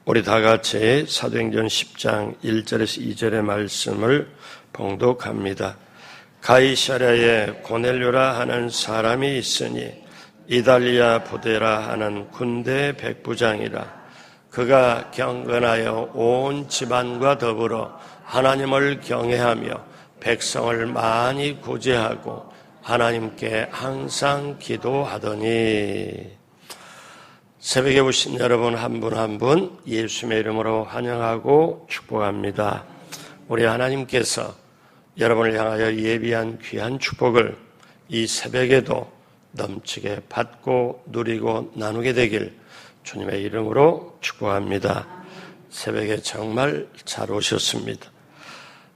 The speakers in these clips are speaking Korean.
우리 다 같이 사도행전 10장 1절에서 2절의 말씀을 봉독합니다. 가이사랴에 고넬료라 하는 사람이 있으니 이달리아 부대라 하는 군대 백부장이라. 그가 경건하여 온 집안과 더불어 하나님을 경외하며 백성을 많이 구제하고 하나님께 항상 기도하더니. 새벽에 오신 여러분 한 분 한 분 예수님의 이름으로 환영하고 축복합니다. 우리 하나님께서 여러분을 향하여 예비한 귀한 축복을 이 새벽에도 넘치게 받고 누리고 나누게 되길 주님의 이름으로 축복합니다. 새벽에 정말 잘 오셨습니다.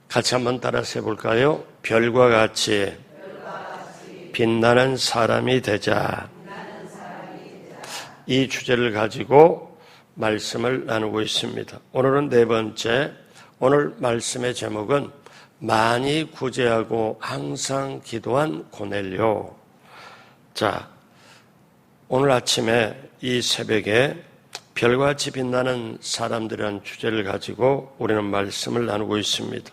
같이 한번 따라서 해볼까요? 별과 같이 빛나는 사람이 되자. 이 주제를 가지고 말씀을 나누고 있습니다. 오늘은 네 번째, 오늘 말씀의 제목은 많이 구제하고 항상 기도한 고넬료. 자, 오늘 아침에 이 새벽에 별과 같이 빛나는 사람들이라는 주제를 가지고 우리는 말씀을 나누고 있습니다.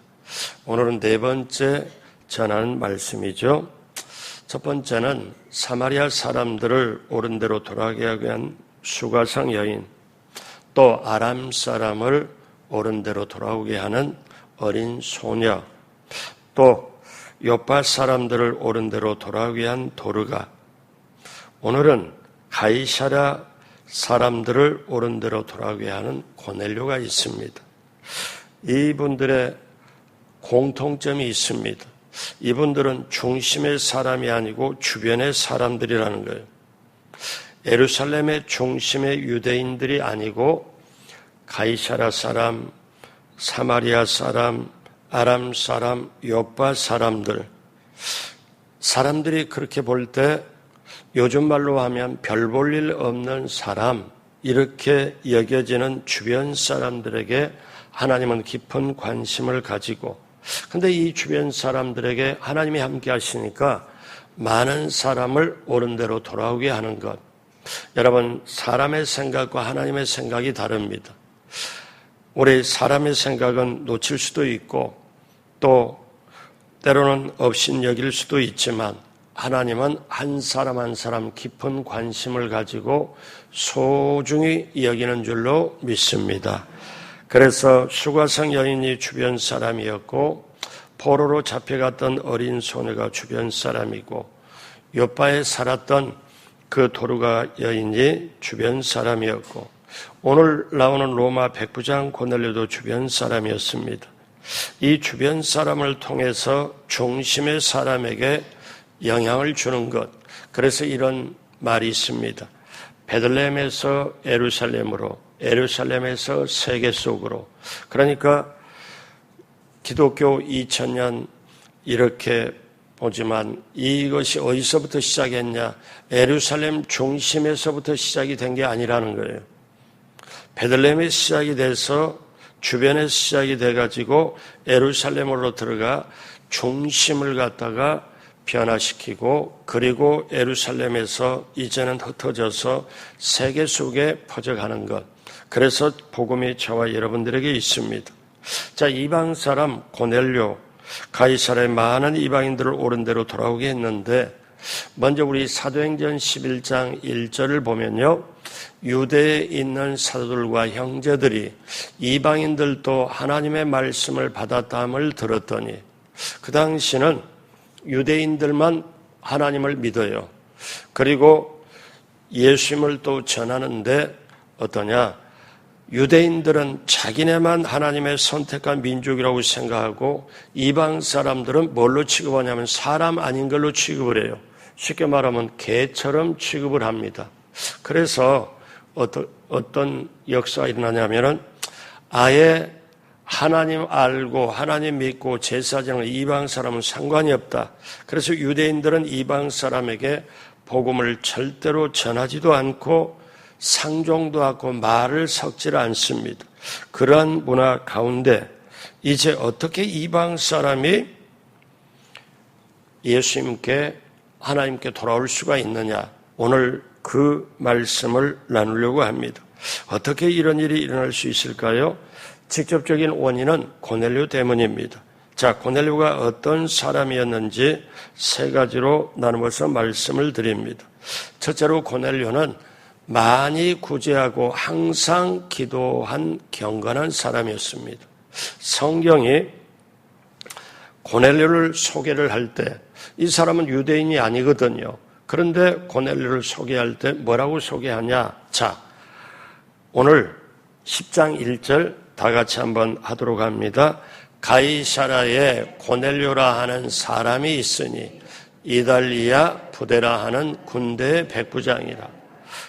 오늘은 네 번째 전하는 말씀이죠. 첫 번째는 사마리아 사람들을 옳은 대로 돌아가게 하기 위한 수가성 여인, 또 아람 사람을 옳은 대로 돌아오게 하는 어린 소녀, 또 요파 사람들을 옳은 대로 돌아오게 한 도르가, 오늘은 가이사랴 사람들을 옳은 대로 돌아오게 하는 고넬료가 있습니다. 이분들의 공통점이 있습니다. 이분들은 중심의 사람이 아니고 주변의 사람들이라는 거예요. 예루살렘의 중심의 유대인들이 아니고 가이사랴 사람, 사마리아 사람, 아람 사람, 요파 사람들이 그렇게 볼 때 요즘 말로 하면 별 볼 일 없는 사람, 이렇게 여겨지는 주변 사람들에게 하나님은 깊은 관심을 가지고, 근데 이 주변 사람들에게 하나님이 함께 하시니까 많은 사람을 옳은 대로 돌아오게 하는 것. 여러분, 사람의 생각과 하나님의 생각이 다릅니다. 우리 사람의 생각은 놓칠 수도 있고 또 때로는 업신여길 수도 있지만 하나님은 한 사람 한 사람 깊은 관심을 가지고 소중히 여기는 줄로 믿습니다. 그래서 수가성 여인이 주변 사람이었고 포로로 잡혀갔던 어린 소녀가 주변 사람이고 요파에 살았던 그 도르가 여인이 주변 사람이었고 오늘 나오는 로마 백부장 고넬료도 주변 사람이었습니다. 이 주변 사람을 통해서 중심의 사람에게 영향을 주는 것, 그래서 이런 말이 있습니다. 베들레헴에서 예루살렘으로, 예루살렘에서 세계 속으로. 그러니까 기독교 2000년 이렇게 보지만 이것이 어디서부터 시작했냐? 예루살렘 중심에서부터 시작이 된 게 아니라는 거예요. 베들레헴에 시작이 돼서 주변에 시작이 돼가지고 예루살렘으로 들어가 중심을 갖다가 변화시키고, 그리고 예루살렘에서 이제는 흩어져서 세계 속에 퍼져가는 것. 그래서 복음이 저와 여러분들에게 있습니다. 자, 이방 사람 고넬료, 가이사랴의 많은 이방인들을 옳은 대로 돌아오게 했는데, 먼저 우리 사도행전 11장 1절을 보면요, 유대에 있는 사도들과 형제들이 이방인들도 하나님의 말씀을 받았다함을 들었더니, 그 당시는 유대인들만 하나님을 믿어요. 그리고 예수님을 또 전하는데 어떠냐? 유대인들은 자기네만 하나님의 선택한 민족이라고 생각하고 이방 사람들은 뭘로 취급하냐면 사람 아닌 걸로 취급을 해요. 쉽게 말하면 개처럼 취급을 합니다. 그래서 어떤 역사가 일어나냐면은 아예 하나님 알고 하나님 믿고 제사장을 이방 사람은 상관이 없다. 그래서 유대인들은 이방 사람에게 복음을 절대로 전하지도 않고 상종도 하고 말을 섞지를 않습니다. 그러한 문화 가운데 이제 어떻게 이방 사람이 예수님께 하나님께 돌아올 수가 있느냐? 오늘 그 말씀을 나누려고 합니다. 어떻게 이런 일이 일어날 수 있을까요? 직접적인 원인은 고넬료 때문입니다. 자, 고넬료가 어떤 사람이었는지 세 가지로 나누어서 말씀을 드립니다. 첫째로 고넬료는 많이 구제하고 항상 기도한 경건한 사람이었습니다. 성경이 고넬료를 소개를 할 때 이 사람은 유대인이 아니거든요. 그런데 고넬료를 소개할 때 뭐라고 소개하냐? 자, 오늘 10장 1절 다 같이 한번 하도록 합니다. 가이사라에 고넬료라 하는 사람이 있으니 이달리아 부대라 하는 군대의 백부장이라.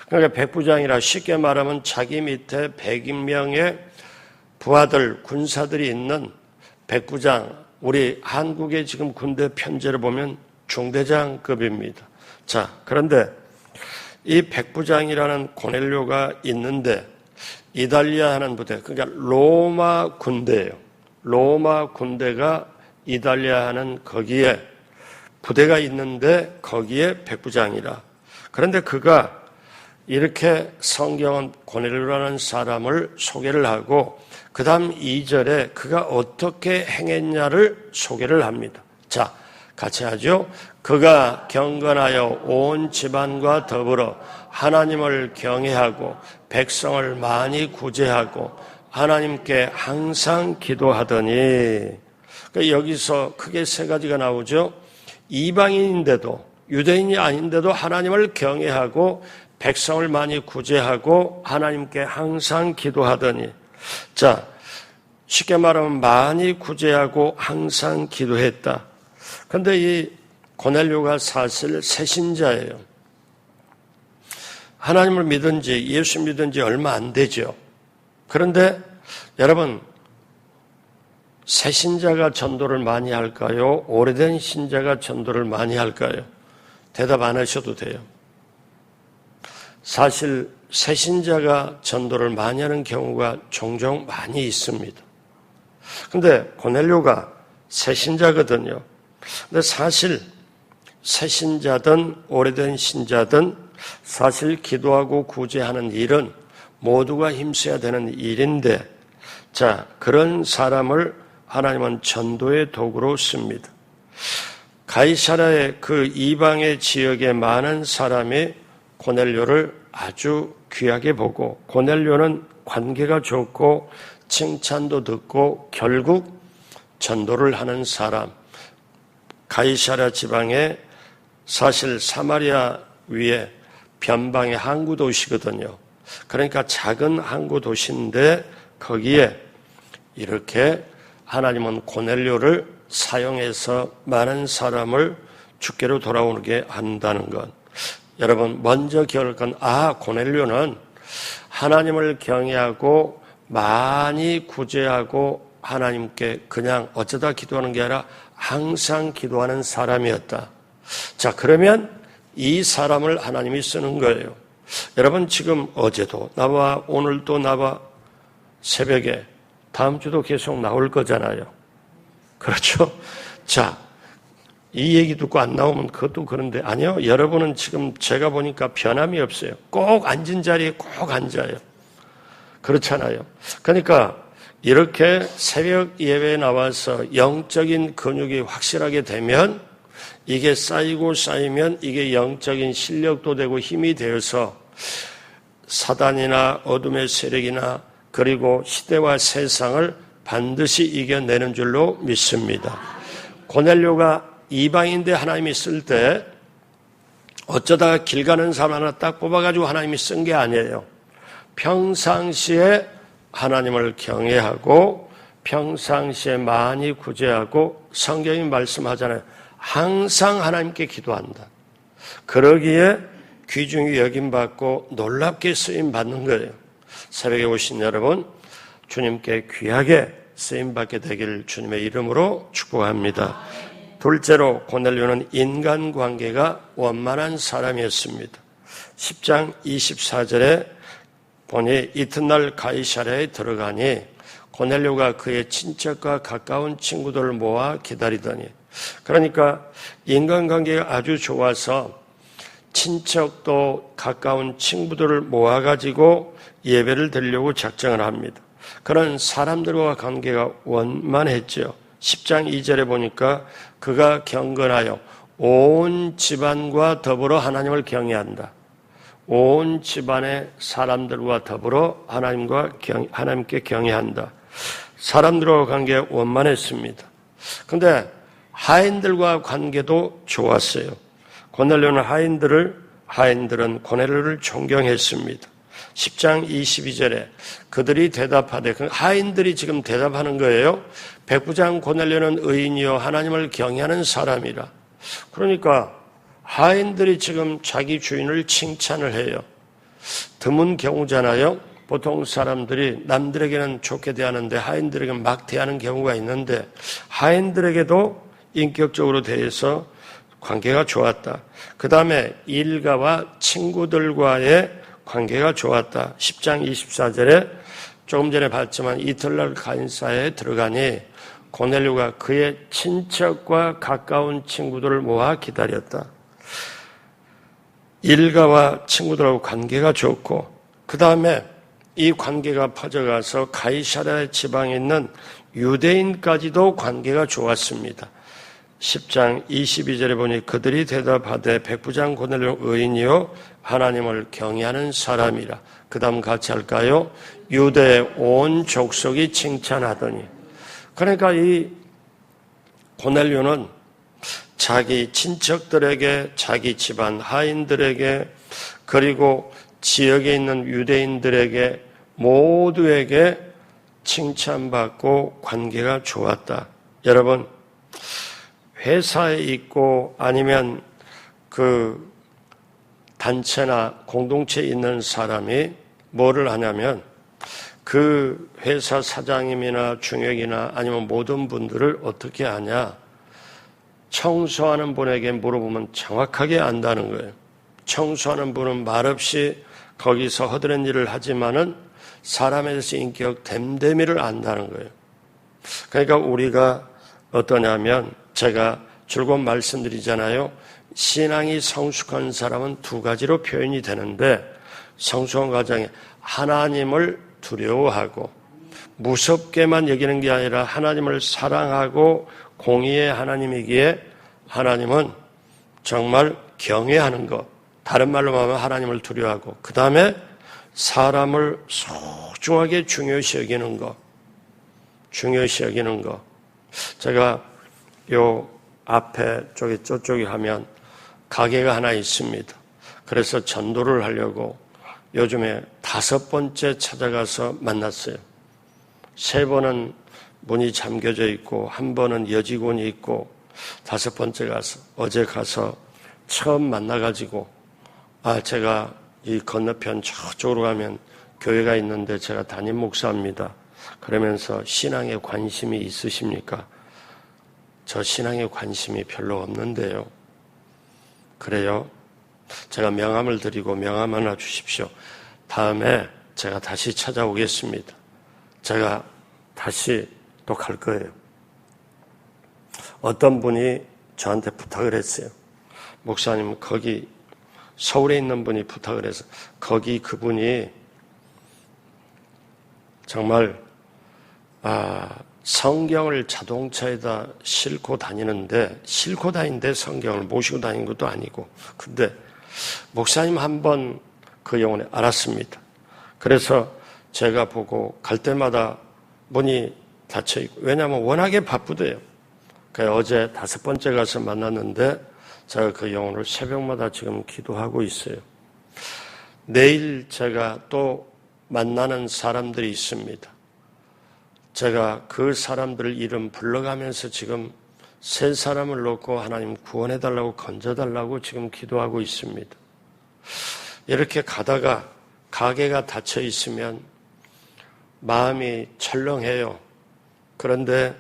그러니까 백부장이라 쉽게 말하면 자기 밑에 100명의 부하들, 군사들이 있는 백부장, 우리 한국의 지금 군대 편제를 보면 중대장급입니다. 자, 그런데 이 백부장이라는 고넬료가 있는데 이달리아 하는 부대, 그러니까 로마 군대예요. 로마 군대가 이달리아 하는 거기에 부대가 있는데 거기에 백부장이라. 그런데 그가 이렇게 성경은 고넬료라는 사람을 소개를 하고 그 다음 2절에 그가 어떻게 행했냐를 소개를 합니다. 자, 같이 하죠. 그가 경건하여 온 집안과 더불어 하나님을 경외하고 백성을 많이 구제하고 하나님께 항상 기도하더니, 그러니까 여기서 크게 세 가지가 나오죠. 이방인인데도, 유대인이 아닌데도 하나님을 경외하고 백성을 많이 구제하고 하나님께 항상 기도하더니, 자, 쉽게 말하면 많이 구제하고 항상 기도했다. 그런데 이 고넬료가 사실 새신자예요. 하나님을 믿은 지, 예수 믿은 지 얼마 안 되죠. 그런데 여러분, 새신자가 전도를 많이 할까요? 오래된 신자가 전도를 많이 할까요? 대답 안 하셔도 돼요. 사실 새신자가 전도를 많이 하는 경우가 종종 많이 있습니다. 근데 고넬료가 새신자거든요. 근데 사실 새신자든 오래된 신자든 사실 기도하고 구제하는 일은 모두가 힘써야 되는 일인데, 자, 그런 사람을 하나님은 전도의 도구로 씁니다. 가이사라의 그 이방의 지역에 많은 사람이 고넬료를 아주 귀하게 보고, 고넬료는 관계가 좋고 칭찬도 듣고 결국 전도를 하는 사람, 가이사라 지방에 사실 사마리아 위에 변방의 항구 도시거든요. 그러니까 작은 항구 도시인데 거기에 이렇게 하나님은 고넬료를 사용해서 많은 사람을 주께로 돌아오게 한다는 것. 여러분, 먼저 기억할 건, 고넬료는 하나님을 경외하고 많이 구제하고 하나님께 그냥 어쩌다 기도하는 게 아니라 항상 기도하는 사람이었다. 자, 그러면 이 사람을 하나님이 쓰는 거예요. 여러분, 지금 어제도 나와 오늘도 나와 새벽에 다음 주도 계속 나올 거잖아요. 그렇죠? 자, 이 얘기 듣고 안 나오면 그것도 그런데, 아니요, 여러분은 지금 제가 보니까 변함이 없어요. 꼭 앉은 자리에 꼭 앉아요. 그렇잖아요. 그러니까 이렇게 새벽 예배에 나와서 영적인 근육이 확실하게 되면, 이게 쌓이고 쌓이면 이게 영적인 실력도 되고 힘이 되어서 사단이나 어둠의 세력이나 그리고 시대와 세상을 반드시 이겨내는 줄로 믿습니다. 고넬료가 이방인데 하나님이 쓸 때 어쩌다가 길 가는 사람 하나 딱 뽑아가지고 하나님이 쓴 게 아니에요. 평상시에 하나님을 경외하고 평상시에 많이 구제하고, 성경이 말씀하잖아요. 항상 하나님께 기도한다. 그러기에 귀중히 여김받고 놀랍게 쓰임받는 거예요. 새벽에 오신 여러분, 주님께 귀하게 쓰임받게 되길 주님의 이름으로 축복합니다. 둘째로 고넬료는 인간관계가 원만한 사람이었습니다. 10장 24절에 보니 이튿날 가이사랴에 들어가니 고넬료가 그의 친척과 가까운 친구들을 모아 기다리더니, 그러니까 인간관계가 아주 좋아서 친척도 가까운 친구들을 모아가지고 예배를 드리려고 작정을 합니다. 그런 사람들과 관계가 원만했죠. 10장 2절에 보니까 그가 경건하여 온 집안과 더불어 하나님을 경외한다. 온 집안의 사람들과 더불어 하나님께 경외한다. 사람들과 관계가 원만했습니다. 그런데 하인들과 관계도 좋았어요. 고넬료는 하인들은 고넬료를 존경했습니다. 10장 22절에 그들이 대답하되, 하인들이 지금 대답하는 거예요. 백부장 고넬료는 의인이요 하나님을 경외하는 사람이라. 그러니까 하인들이 지금 자기 주인을 칭찬을 해요. 드문 경우잖아요. 보통 사람들이 남들에게는 좋게 대하는데 하인들에게는 막 대하는 경우가 있는데, 하인들에게도 인격적으로 대해서 관계가 좋았다. 그 다음에 일가와 친구들과의 관계가 좋았다. 10장 24절에 조금 전에 봤지만 이튿날 간사에 들어가니 고넬료가 그의 친척과 가까운 친구들을 모아 기다렸다. 일가와 친구들하고 관계가 좋고, 그 다음에 이 관계가 퍼져가서 가이사랴 지방에 있는 유대인까지도 관계가 좋았습니다. 10장 22절에 보니 그들이 대답하되 백부장 고넬료 의인이요 하나님을 경외하는 사람이라. 그 다음 같이 할까요? 유대의 온 족속이 칭찬하더니. 그러니까 이 고넬료는 자기 친척들에게, 자기 집안 하인들에게, 그리고 지역에 있는 유대인들에게 모두에게 칭찬받고 관계가 좋았다. 여러분, 회사에 있고 아니면 그 단체나 공동체에 있는 사람이 뭐를 하냐면 그 회사 사장님이나 중역이나 아니면 모든 분들을 어떻게 하냐? 청소하는 분에게 물어보면 정확하게 안다는 거예요. 청소하는 분은 말없이 거기서 허드렛 일을 하지만은 사람에 대해서 인격 됨됨이를 안다는 거예요. 그러니까 우리가 어떠냐면, 제가 줄곧 말씀드리잖아요. 신앙이 성숙한 사람은 두 가지로 표현이 되는데, 성숙한 과정에 하나님을 두려워하고 무섭게만 여기는 게 아니라 하나님을 사랑하고 공의의 하나님이기에 하나님은 정말 경외하는 것, 다른 말로 말하면 하나님을 두려워하고, 그 다음에 사람을 소중하게 중요시 여기는 것. 제가 요 앞에 저쪽에 하면 가게가 하나 있습니다. 그래서 전도를 하려고 요즘에 5번째 찾아가서 만났어요. 3번은 문이 잠겨져 있고 1번은 여직원이 있고 5번째 가서, 어제 가서 처음 만나가지고, 제가 이 건너편 저쪽으로 가면 교회가 있는데 제가 담임 목사입니다. 그러면서 신앙에 관심이 있으십니까? 저 신앙에 관심이 별로 없는데요. 그래요? 제가 명함을 드리고 명함 하나 주십시오. 다음에 제가 다시 찾아오겠습니다. 제가 다시 또 갈 거예요. 어떤 분이 저한테 부탁을 했어요. 목사님, 거기 서울에 있는 분이 부탁을 해서, 거기 그분이 정말 성경을 자동차에다 싣고 다니는데 성경을 모시고 다니는 것도 아니고, 근데 목사님 한번 그 영혼에 알았습니다. 그래서 제가 보고 갈 때마다 문이 닫혀있고, 왜냐하면 워낙에 바쁘대요. 그래서 어제 5번째 가서 만났는데 제가 그 영혼을 새벽마다 지금 기도하고 있어요. 내일 제가 또 만나는 사람들이 있습니다. 제가 그 사람들 이름 불러가면서 지금 3사람을 놓고 하나님 구원해달라고, 건져달라고 지금 기도하고 있습니다. 이렇게 가다가 가게가 닫혀 있으면 마음이 철렁해요. 그런데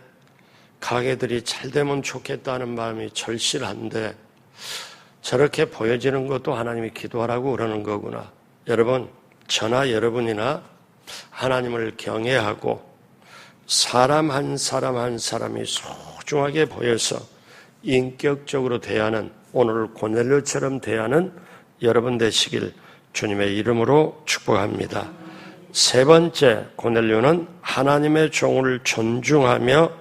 가게들이 잘 되면 좋겠다는 마음이 절실한데, 저렇게 보여지는 것도 하나님이 기도하라고 그러는 거구나. 여러분, 저나 여러분이나 하나님을 경외하고 사람 한 사람이 소중하게 보여서 인격적으로 대하는, 오늘 고넬료처럼 대하는 여러분 되시길 주님의 이름으로 축복합니다. 세 번째, 고넬료는 하나님의 종을 존중하며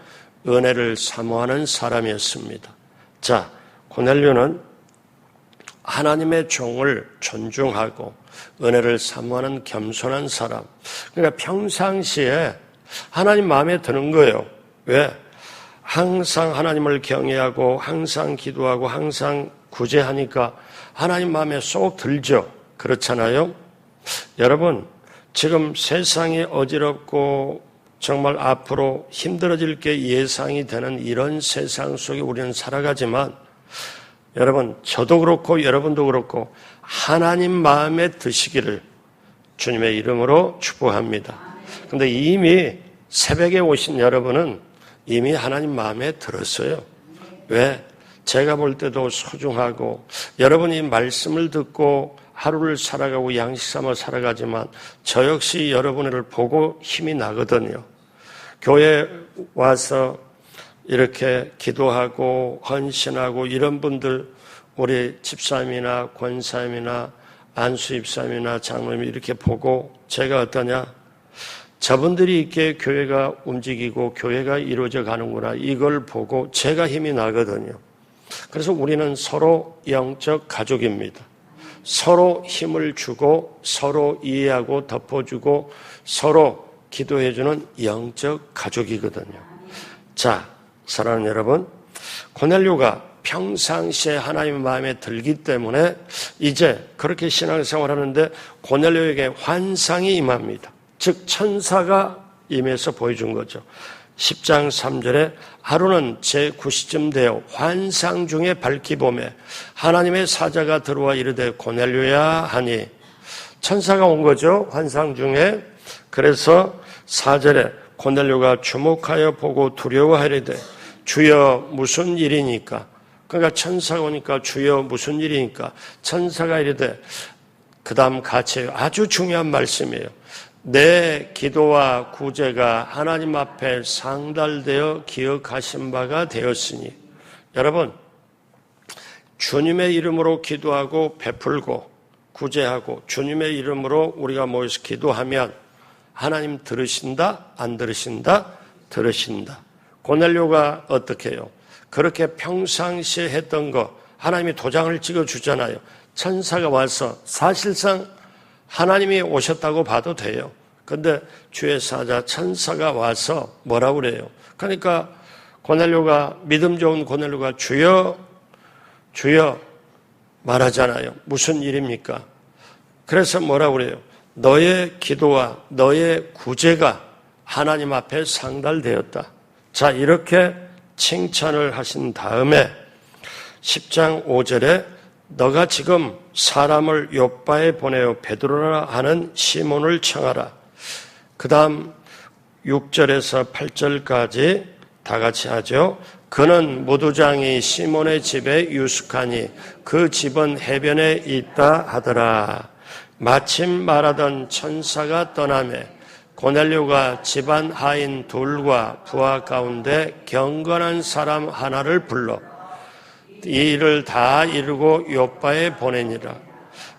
은혜를 사모하는 사람이었습니다. 자, 고넬료는 하나님의 종을 존중하고 은혜를 사모하는 겸손한 사람. 그러니까 평상시에 하나님 마음에 드는 거예요. 왜? 항상 하나님을 경외하고 항상 기도하고 항상 구제하니까 하나님 마음에 쏙 들죠. 그렇잖아요. 여러분, 지금 세상이 어지럽고 정말 앞으로 힘들어질 게 예상이 되는 이런 세상 속에 우리는 살아가지만 여러분, 저도 그렇고 여러분도 그렇고 하나님 마음에 드시기를 주님의 이름으로 축복합니다. 그런데 이미 새벽에 오신 여러분은 이미 하나님 마음에 들었어요. 왜? 제가 볼 때도 소중하고 여러분이 말씀을 듣고 하루를 살아가고 양식 삼아 살아가지만 저 역시 여러분을 보고 힘이 나거든요. 교회 와서 이렇게 기도하고 헌신하고 이런 분들 우리 집사님이나 권사님이나 안수집사님이나 장로님이 이렇게 보고 제가 어떠냐? 저분들이 있기에 교회가 움직이고 교회가 이루어져 가는구나. 이걸 보고 제가 힘이 나거든요. 그래서 우리는 서로 영적 가족입니다. 서로 힘을 주고 서로 이해하고 덮어주고 서로 기도해주는 영적 가족이거든요. 자, 사랑하는 여러분, 고넬료가 평상시에 하나님의 마음에 들기 때문에 이제 그렇게 신앙생활하는데 고넬료에게 환상이 임합니다. 즉 천사가 임해서 보여준 거죠. 10장 3절에 하루는 제9시쯤 되어 환상 중에 밝히 보매 하나님의 사자가 들어와 이르되 고넬료야 하니 천사가 온 거죠. 환상 중에. 그래서 4절에 고넬료가 주목하여 보고 두려워하리되 주여 무슨 일이니까. 그러니까 천사가 오니까 주여 무슨 일이니까 천사가 이르되 그 다음 같이 아주 중요한 말씀이에요. 내 기도와 구제가 하나님 앞에 상달되어 기억하신 바가 되었으니 여러분 주님의 이름으로 기도하고 베풀고 구제하고 주님의 이름으로 우리가 모여서 기도하면 하나님 들으신다? 안 들으신다? 들으신다. 고넬료가 어떻게 해요? 그렇게 평상시에 했던 거 하나님이 도장을 찍어주잖아요. 천사가 와서 사실상 하나님이 오셨다고 봐도 돼요. 그런데 주의 사자 천사가 와서 뭐라고 그래요? 그러니까 고넬료가 믿음 좋은 고넬료가 주여 주여 말하잖아요. 무슨 일입니까? 그래서 뭐라고 그래요? 너의 기도와 너의 구제가 하나님 앞에 상달되었다. 자, 이렇게 칭찬을 하신 다음에 10장 5절에 너가 지금 사람을 요빠에 보내어 베드로라 하는 시몬을 청하라. 그 다음 6절에서 8절까지 다 같이 하죠. 그는 무두장이 시몬의 집에 유숙하니 그 집은 해변에 있다 하더라. 마침 말하던 천사가 떠나매 고넬료가 집안 하인 둘과 부하 가운데 경건한 사람 하나를 불러 이 일을 다 이루고 요빠에 보내니라.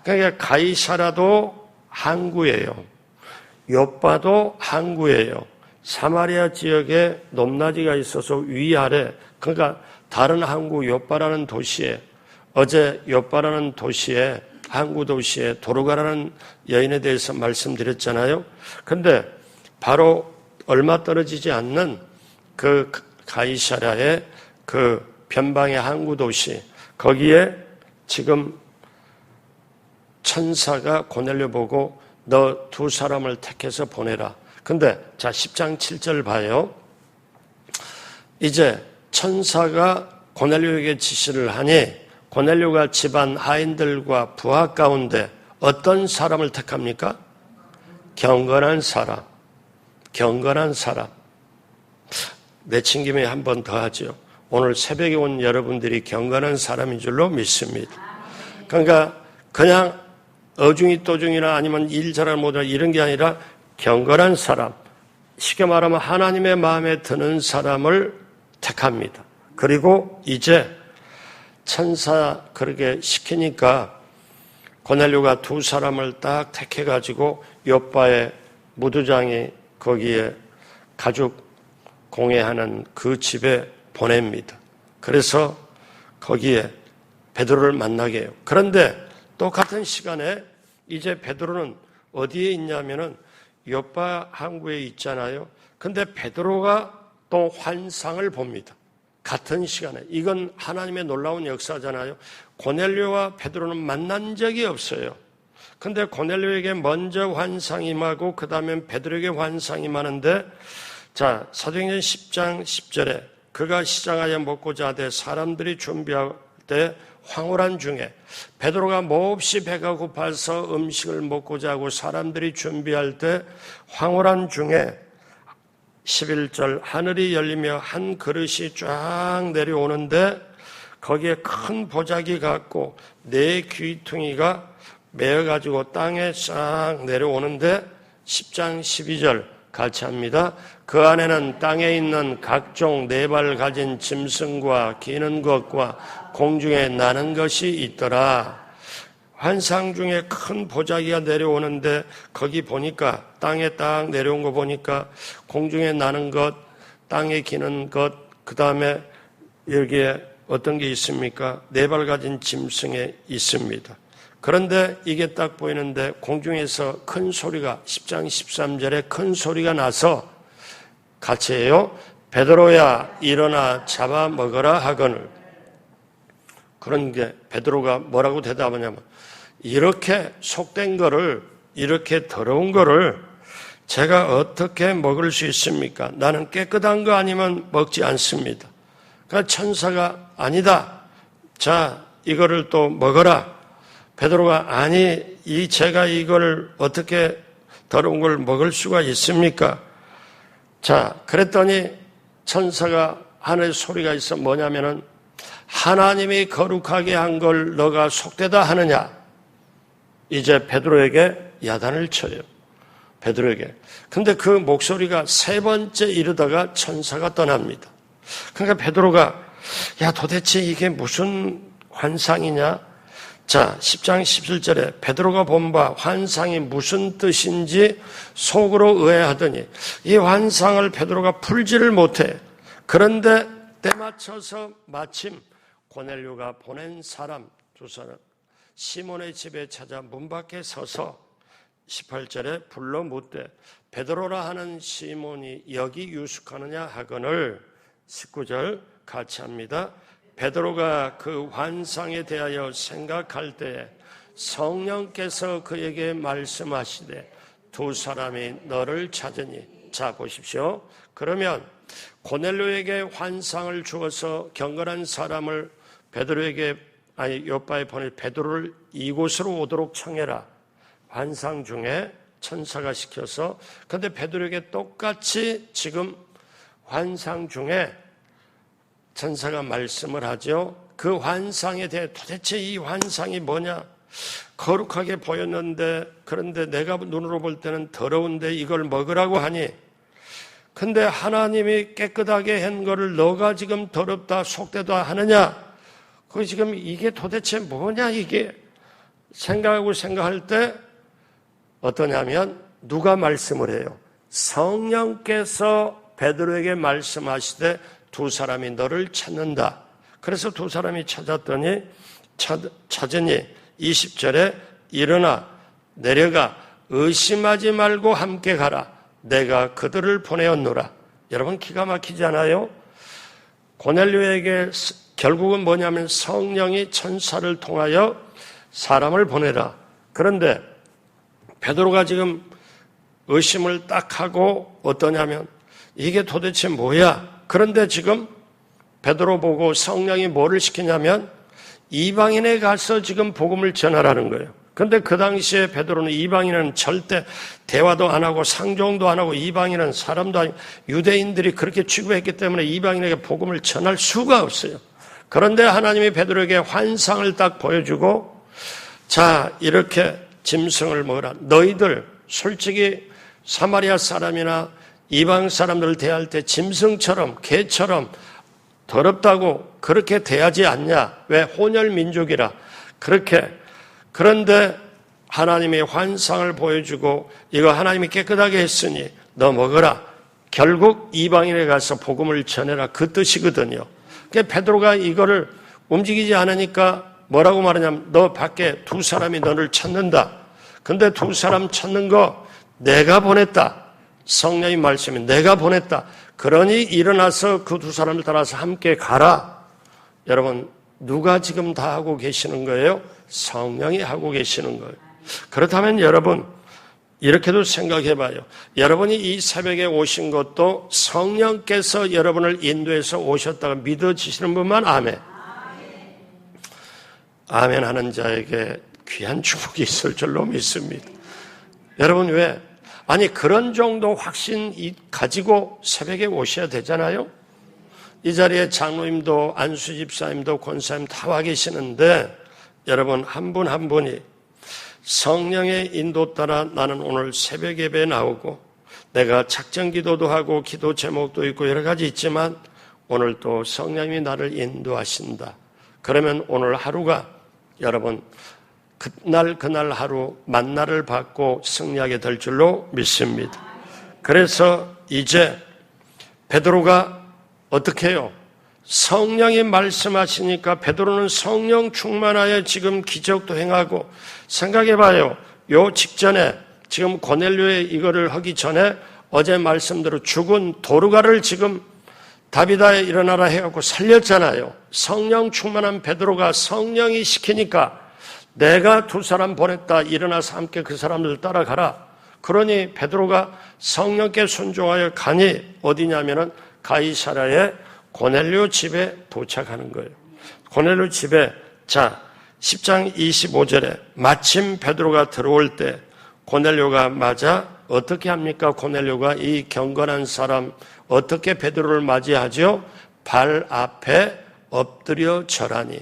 그러니까 가이사라도 항구예요. 요빠도 항구예요. 사마리아 지역에 높낮이가 있어서 위아래, 그러니까 다른 항구 요빠라는 도시에, 어제 요빠라는 도시에, 항구 도시에 도로가라는 여인에 대해서 말씀드렸잖아요. 근데 바로 얼마 떨어지지 않는 그 가이사라의 그 변방의 항구 도시, 거기에 지금 천사가 고넬료 보고 너 두 사람을 택해서 보내라. 근데 자 10장 7절 봐요. 이제 천사가 고넬료에게 지시를 하니 고넬료가 집안 하인들과 부하 가운데 어떤 사람을 택합니까? 경건한 사람. 경건한 사람. 내친 김에 한 번 더 하죠. 오늘 새벽에 온 여러분들이 경건한 사람인 줄로 믿습니다. 그러니까 그냥 어중이 또중이나 아니면 일 잘하는 못하는 이런 게 아니라 경건한 사람, 쉽게 말하면 하나님의 마음에 드는 사람을 택합니다. 그리고 이제 천사 그렇게 시키니까 고넬료가 두 사람을 딱 택해가지고 요빠의 무두장이 거기에 가죽 공예하는 그 집에 보냅니다. 그래서 거기에 베드로를 만나게 해요. 그런데 똑같은 시간에 이제 베드로는 어디에 있냐면은 요빠 항구에 있잖아요. 근데 베드로가 또 환상을 봅니다. 같은 시간에. 이건 하나님의 놀라운 역사잖아요. 고넬료와 베드로는 만난 적이 없어요. 근데 고넬료에게 먼저 환상이 임하고 그 다음에 베드로에게 환상이 임하는데, 자, 사도행전 10장 10절에 그가 시장하여 먹고자 하되 사람들이 준비할 때 황홀한 중에 베드로가 몹시 배가 고파서 음식을 먹고자 하고 사람들이 준비할 때 황홀한 중에 11절 하늘이 열리며 한 그릇이 쫙 내려오는데 거기에 큰 보자기 같고 네 귀퉁이가 매어가지고 땅에 쫙 내려오는데 10장 12절 같이 합니다. 그 안에는 땅에 있는 각종 네 발 가진 짐승과 기는 것과 공중에 나는 것이 있더라. 환상 중에 큰 보자기가 내려오는데 거기 보니까 땅에 딱 내려온 거 보니까 공중에 나는 것, 땅에 기는 것, 그 다음에 여기에 어떤 게 있습니까? 네 발 가진 짐승에 있습니다. 그런데 이게 딱 보이는데 공중에서 큰 소리가 10장 13절에 큰 소리가 나서 같이 해요. 베드로야 일어나 잡아 먹어라 하거늘. 그런 게 베드로가 뭐라고 대답하냐면 이렇게 속된 거를, 이렇게 더러운 거를 제가 어떻게 먹을 수 있습니까? 나는 깨끗한 거 아니면 먹지 않습니다. 그러니까 천사가 아니다. 자, 이거를 또 먹어라. 베드로가 아니, 제가 이걸 어떻게 더러운 걸 먹을 수가 있습니까? 자, 그랬더니 천사가 하늘에 소리가 있어 뭐냐면은 하나님이 거룩하게 한 걸 너가 속되다 하느냐? 이제 베드로에게 야단을 쳐요. 베드로에게. 근데 그 목소리가 세 번째 이르다가 천사가 떠납니다. 그러니까 베드로가 야 도대체 이게 무슨 환상이냐? 자, 10장 17절에 베드로가 본 바 환상이 무슨 뜻인지 속으로 의아하더니 이 환상을 베드로가 풀지를 못해. 그런데 때맞춰서 마침 고넬료가 보낸 사람 두 사람 시몬의 집에 찾아 문 밖에 서서 18절에 불러 묻되 베드로라 하는 시몬이 여기 유숙하느냐 하거늘 19절 같이 합니다. 베드로가 그 환상에 대하여 생각할 때에 성령께서 그에게 말씀하시되 두 사람이 너를 찾으니. 자 보십시오. 그러면 고넬료에게 환상을 주어서 경건한 사람을 베드로에게 요빠에 보내 베드로를 이곳으로 오도록 청해라. 환상 중에 천사가 시켜서. 그런데 베드로에게 똑같이 지금 환상 중에 천사가 말씀을 하죠. 그 환상에 대해 도대체 이 환상이 뭐냐? 거룩하게 보였는데 그런데 내가 눈으로 볼 때는 더러운데 이걸 먹으라고 하니 근데 하나님이 깨끗하게 한 거를 너가 지금 더럽다 속되다 하느냐? 그 지금 이게 도대체 뭐냐 이게 생각할 때 어떠냐면 누가 말씀을 해요? 성령께서 베드로에게 말씀하시되 두 사람이 너를 찾는다. 그래서 두 사람이 찾았더니 찾으니 20절에 일어나 내려가 의심하지 말고 함께 가라. 내가 그들을 보내었노라. 여러분 기가 막히지 않아요? 고넬료에게 결국은 뭐냐면 성령이 천사를 통하여 사람을 보내라. 그런데 베드로가 지금 의심을 딱 하고 어떠냐면 이게 도대체 뭐야? 그런데 지금 베드로 보고 성령이 뭐를 시키냐면 이방인에 가서 지금 복음을 전하라는 거예요. 그런데 그 당시에 베드로는 이방인은 절대 대화도 안 하고 상종도 안 하고 이방인은 사람도 아니고 유대인들이 그렇게 취급했기 때문에 이방인에게 복음을 전할 수가 없어요. 그런데 하나님이 베드로에게 환상을 딱 보여주고 자 이렇게 짐승을 먹으라. 너희들 솔직히 사마리아 사람이나 이방 사람들을 대할 때 짐승처럼 개처럼 더럽다고 그렇게 대하지 않냐? 왜 혼혈 민족이라 그렇게 그런데 하나님의 환상을 보여주고 이거 하나님이 깨끗하게 했으니 너 먹어라. 결국 이방인에 가서 복음을 전해라. 그 뜻이거든요. 그러니까 베드로가 이거를 움직이지 않으니까 뭐라고 말하냐면 너 밖에 두 사람이 너를 찾는다. 근데 두 사람 찾는 거 내가 보냈다. 성령의 말씀이 내가 보냈다. 그러니 일어나서 그 두 사람을 따라서 함께 가라. 여러분 누가 지금 다 하고 계시는 거예요? 성령이 하고 계시는 거예요. 그렇다면 여러분 이렇게도 생각해 봐요. 여러분이 이 새벽에 오신 것도 성령께서 여러분을 인도해서 오셨다고 믿어지시는 분만 아멘. 아멘 하는 자에게 귀한 축복이 있을 줄로 믿습니다. 여러분 왜? 아니 그런 정도 확신 가지고 새벽에 오셔야 되잖아요. 이 자리에 장로님도 안수 집사님도 권사님 다 와 계시는데 여러분 한 분 한 분이 성령의 인도 따라 나는 오늘 새벽 예배에 나오고 내가 작전 기도도 하고 기도 제목도 있고 여러 가지 있지만 오늘 또 성령님이 나를 인도하신다. 그러면 오늘 하루가 여러분 그날 하루 만나를 받고 승리하게 될 줄로 믿습니다. 그래서 이제 베드로가 어떻게 해요? 성령이 말씀하시니까 베드로는 성령 충만하여 지금 기적도 행하고 생각해봐요. 요 직전에 지금 고넬료의 이거를 하기 전에 어제 말씀대로 죽은 도르가를 지금 다비다에 일어나라 해갖고 살렸잖아요. 성령 충만한 베드로가 성령이 시키니까 내가 두 사람 보냈다. 일어나서 함께 그 사람들 따라가라. 그러니 베드로가 성령께 순종하여 가니 어디냐면은 가이사랴의 고넬료 집에 도착하는 거예요. 고넬료 집에 10장 25절에 마침 베드로가 들어올 때 고넬료가 맞아 어떻게 합니까? 고넬료가 이 경건한 사람 어떻게 베드로를 맞이하죠? 발 앞에 엎드려 절하니.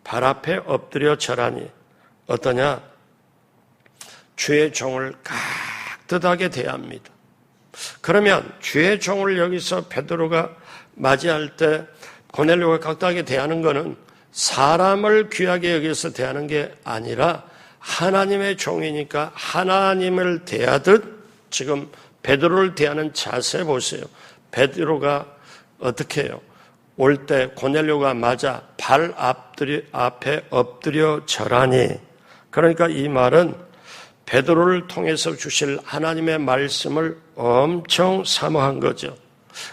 발 앞에 엎드려 절하니. 어떠냐? 주의 종을 깍듯하게 대합니다. 그러면 주의 종을 여기서 베드로가 맞이할 때 고넬료가 깍듯하게 대하는 것은 사람을 귀하게 여기서 대하는 게 아니라 하나님의 종이니까 하나님을 대하듯 지금 베드로를 대하는 자세 보세요. 베드로가 어떻게 해요? 올 때 고넬료가 맞아 발 앞에 엎드려 절하니. 그러니까 이 말은 베드로를 통해서 주실 하나님의 말씀을 엄청 사모한 거죠.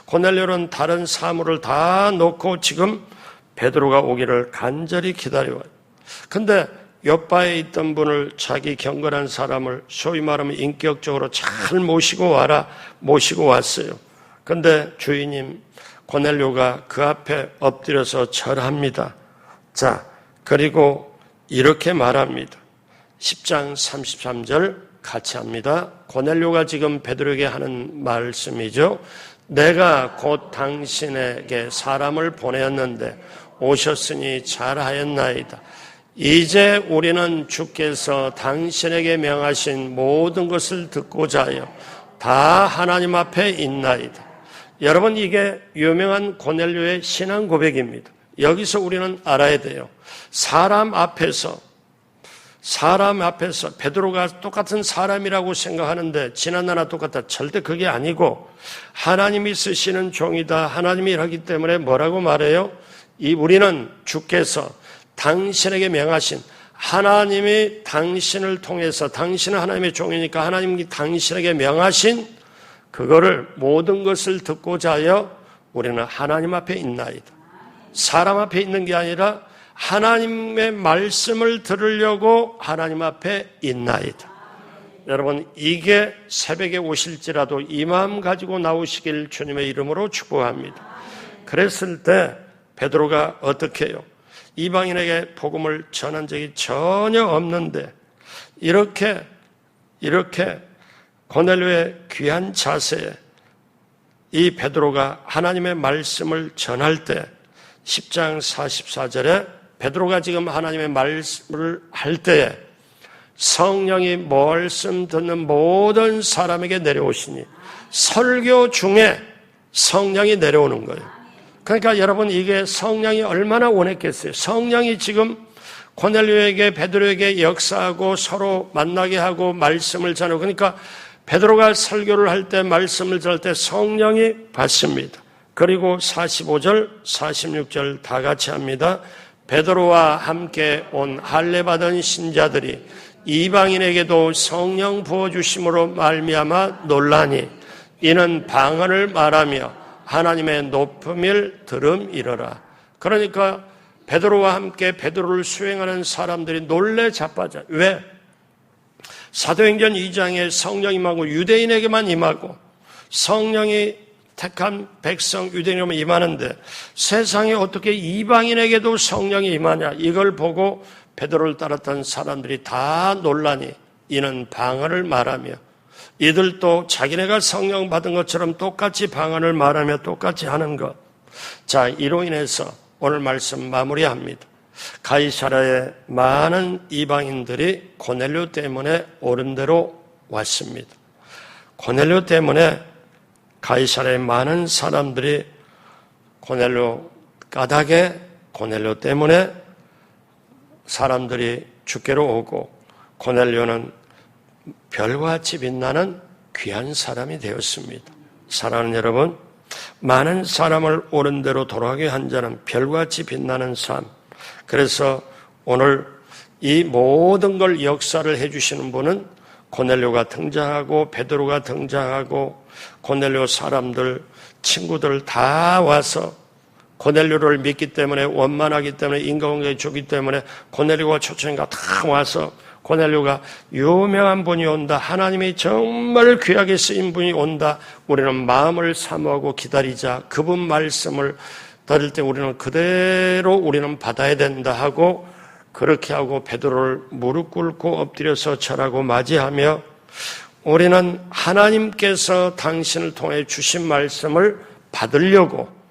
고넬료는 다른 사물을 다 놓고 지금 베드로가 오기를 간절히 기다려와요. 근데 옆바에 있던 분을 자기 경건한 사람을 소위 말하면 인격적으로 잘 모시고 와라 모시고 왔어요. 근데 주인님 고넬료가 그 앞에 엎드려서 절합니다. 그리고 이렇게 말합니다. 10장 33절 같이 합니다. 고넬료가 지금 베드로에게 하는 말씀이죠. 내가 곧 당신에게 사람을 보내었는데 오셨으니 잘하였나이다. 이제 우리는 주께서 당신에게 명하신 모든 것을 듣고자 하여 다 하나님 앞에 있나이다. 여러분 이게 유명한 고넬료의 신앙 고백입니다. 여기서 우리는 알아야 돼요. 사람 앞에서 베드로가 똑같은 사람이라고 생각하는데 지난날과 똑같다. 절대 그게 아니고 하나님이 쓰시는 종이다. 하나님이 하기 때문에 뭐라고 말해요? 우리는 주께서 당신에게 명하신 하나님이 당신을 통해서 당신은 하나님의 종이니까 하나님이 당신에게 명하신 그거를 모든 것을 듣고자 하여 우리는 하나님 앞에 있나이다. 사람 앞에 있는 게 아니라 하나님의 말씀을 들으려고 하나님 앞에 있나이다. 여러분 이게 새벽에 오실지라도 이 마음 가지고 나오시길 주님의 이름으로 축복합니다. 그랬을 때 베드로가 어떻게 해요? 이방인에게 복음을 전한 적이 전혀 없는데 이렇게 고넬료의 귀한 자세에 이 베드로가 하나님의 말씀을 전할 때 10장 44절에 베드로가 지금 하나님의 말씀을 할 때에 성령이 말씀 듣는 모든 사람에게 내려오시니 설교 중에 성령이 내려오는 거예요. 그러니까 여러분 이게 성령이 얼마나 원했겠어요. 성령이 지금 고넬료에게 베드로에게 역사하고 서로 만나게 하고 말씀을 전하고, 그러니까 베드로가 설교를 할 때 말씀을 전할 때 성령이 받습니다. 그리고 45절 46절 다 같이 합니다. 베드로와 함께 온 할례 받은 신자들이 이방인에게도 성령 부어주심으로 말미암아 놀라니 이는 방언을 말하며 하나님의 높음을 들음이러라. 그러니까 베드로와 함께 베드로를 수행하는 사람들이 놀래 자빠져. 왜? 사도행전 2장에 성령이 임하고 유대인에게만 임하고 성령이 택한 백성 유대인에게만 임하는데 세상에 어떻게 이방인에게도 성령이 임하냐, 이걸 보고 베드로를 따랐던 사람들이 다 놀라니 이는 방언을 말하며, 이들도 자기네가 성령 받은 것처럼 똑같이 방언을 말하며 똑같이 하는 것. 자, 이로 인해서 오늘 말씀 마무리합니다. 가이사랴에 많은 이방인들이 고넬료 때문에 옳은 대로 왔습니다. 고넬료 때문에 가이사랴에 많은 사람들이 고넬료 까닭에 고넬료 때문에 사람들이 주께로 오고, 고넬료는 별과 같이 빛나는 귀한 사람이 되었습니다. 사랑하는 여러분, 많은 사람을 옳은 대로 돌아가게 한 자는 별과 같이 빛나는 삶. 그래서 오늘 이 모든 걸 역사를 해주시는 분은 고넬료가 등장하고 베드로가 등장하고 고넬료 사람들, 친구들 다 와서 고넬료를 믿기 때문에, 원만하기 때문에, 인간관계에 좋기 때문에 고넬료가 초청인가 다 와서 고넬료가 유명한 분이 온다, 하나님이 정말 귀하게 쓰인 분이 온다, 우리는 마음을 사모하고 기다리자, 그분 말씀을 들을 때 우리는 그대로 우리는 받아야 된다 하고, 그렇게 하고 베드로를 무릎 꿇고 엎드려서 절하고 맞이하며, 우리는 하나님께서 당신을 통해 주신 말씀을 받으려고,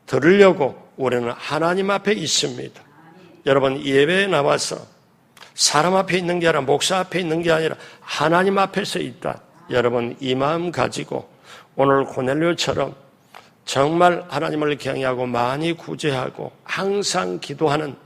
들으려고 우리는 하나님 앞에 있습니다. 여러분, 예배에 나와서 사람 앞에 있는 게 아니라, 목사 앞에 있는 게 아니라 하나님 앞에서 있다. 여러분, 이 마음 가지고 오늘 고넬료처럼 정말 하나님을 경외하고 많이 구제하고 항상 기도하는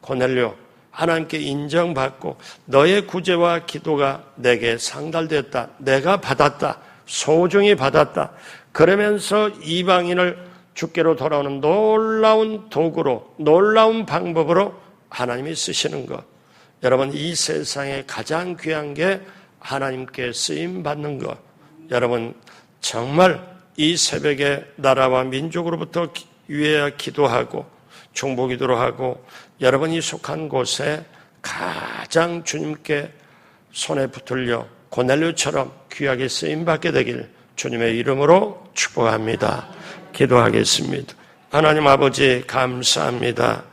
고넬료, 하나님께 인정받고 너의 구제와 기도가 내게 상달됐다, 내가 받았다, 소중히 받았다, 그러면서 이방인을 주께로 돌아오는 놀라운 도구로, 놀라운 방법으로 하나님이 쓰시는 것. 여러분, 이 세상에 가장 귀한 게 하나님께 쓰임받는 것. 여러분, 정말 이 새벽에 나라와 민족으로부터 위해야 기도하고 중보기도로 하고, 여러분이 속한 곳에 가장 주님께 손에 붙들려 고넬료처럼 귀하게 쓰임받게 되길 주님의 이름으로 축복합니다. 기도하겠습니다. 하나님 아버지, 감사합니다.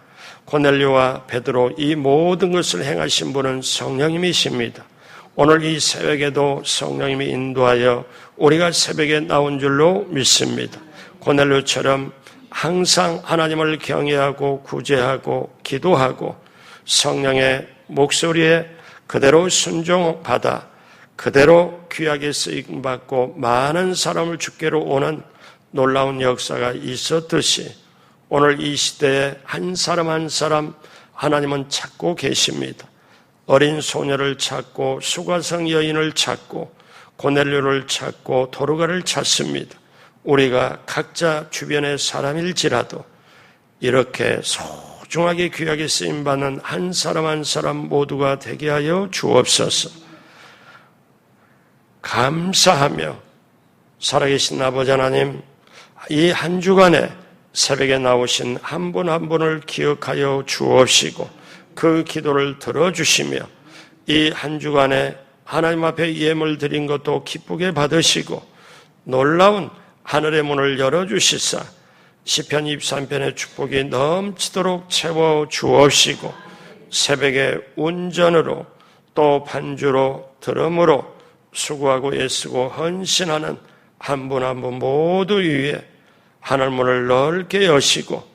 고넬료와 베드로, 이 모든 것을 행하신 분은 성령님이십니다. 오늘 이 새벽에도 성령님이 인도하여 우리가 새벽에 나온 줄로 믿습니다. 고넬료처럼 항상 하나님을 경외하고 구제하고 기도하고 성령의 목소리에 그대로 순종받아 그대로 귀하게 쓰임받고 많은 사람을 주께로 오는 놀라운 역사가 있었듯이 오늘 이 시대에 한 사람 한 사람 하나님은 찾고 계십니다. 어린 소녀를 찾고 수가성 여인을 찾고 고넬료를 찾고 도르가를 찾습니다. 우리가 각자 주변의 사람일지라도 이렇게 소중하게 귀하게 쓰임받는 한 사람 한 사람 모두가 되게 하여 주옵소서. 감사하며 살아계신 아버지 하나님, 이 한 주간에 새벽에 나오신 한 분 한 분을 기억하여 주옵시고 그 기도를 들어주시며 이 한 주간에 하나님 앞에 예물 드린 것도 기쁘게 받으시고 놀라운 하늘의 문을 열어주시사 시편 23편의 축복이 넘치도록 채워 주옵시고 새벽에 운전으로 또 반주로 들음으로 수고하고 애쓰고 헌신하는 한 분 한 분 모두 위에 하늘문을 넓게 여시고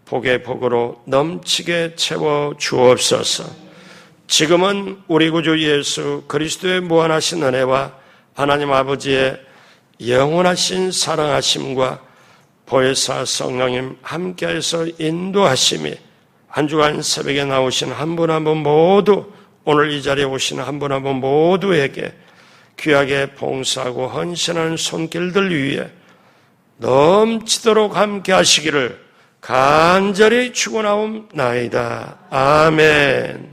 복의 복으로 넘치게 채워 주옵소서. 지금은 우리 구주 예수 그리스도의 무한하신 은혜와 하나님 아버지의 영원하신 사랑하심과 보혜사 성령님 함께해서 인도하심이 한 주간 새벽에 나오신 한 분 한 분 모두, 오늘 이 자리에 오시는 한 분 한 분 모두에게 귀하게 봉사하고 헌신하는 손길들 위에 넘치도록 함께 하시기를 간절히 축원하옵나이다. 아멘.